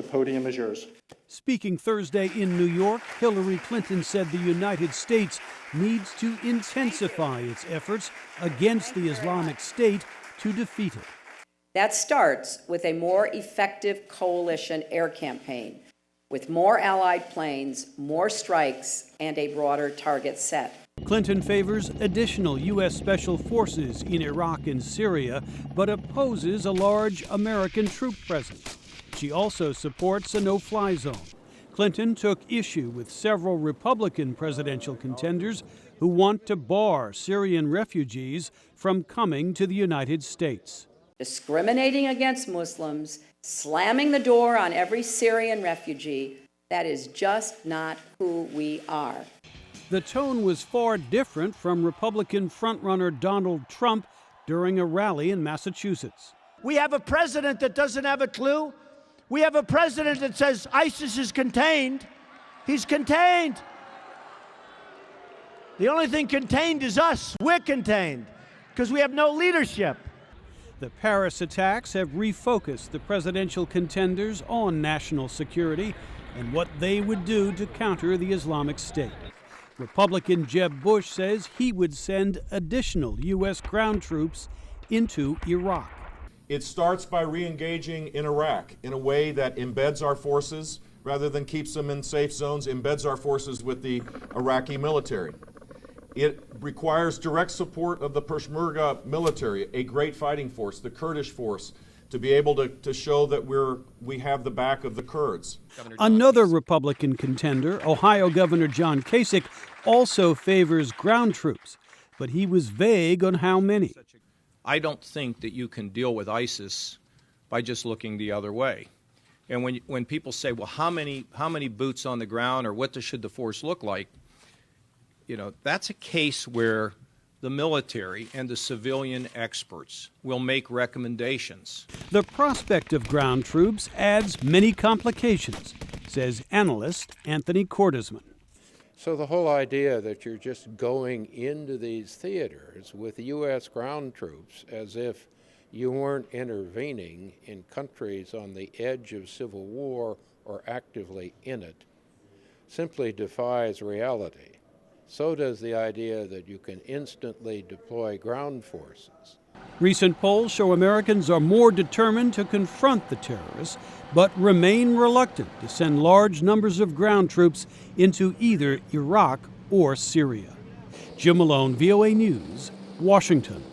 The podium is yours. Speaking Thursday in New York, Hillary Clinton said the United States needs to intensify its efforts against the Islamic State to defeat it. That starts with a more effective coalition air campaign, with more allied planes, more strikes, and a broader target set. Clinton favors additional U.S. special forces in Iraq and Syria, but opposes a large American troop presence. She also supports a no-fly zone. Clinton took issue with several Republican presidential contenders who want to bar Syrian refugees from coming to the United States. Discriminating against Muslims, slamming the door on every Syrian refugee, that is just not who we are. The tone was far different from Republican frontrunner Donald Trump during a rally in Massachusetts. We have a president that doesn't have a clue. We have a president that says ISIS is contained. He's contained. The only thing contained is us. We're contained because we have no leadership. The Paris attacks have refocused the presidential contenders on national security and what they would do to counter the Islamic State. Republican Jeb Bush says he would send additional U.S. ground troops into Iraq. It starts by re-engaging in Iraq in a way that embeds our forces, rather than keeps them in safe zones, embeds our forces with the Iraqi military. It requires direct support of the Peshmerga military, a great fighting force, the Kurdish force, to be able to show that we have the back of the Kurds. Another Republican contender, Ohio Governor John Kasich, also favors ground troops, but he was vague on how many. I don't think that you can deal with ISIS by just looking the other way. And when people say, well, how many boots on the ground, or what should the force look like, you know, that's a case where the military and the civilian experts will make recommendations. The prospect of ground troops adds many complications, says analyst Anthony Cordesman. So the whole idea that you're just going into these theaters with U.S. ground troops as if you weren't intervening in countries on the edge of civil war or actively in it simply defies reality. So does the idea that you can instantly deploy ground forces. Recent polls show Americans are more determined to confront the terrorists, but remain reluctant to send large numbers of ground troops into either Iraq or Syria. Jim Malone, VOA News, Washington.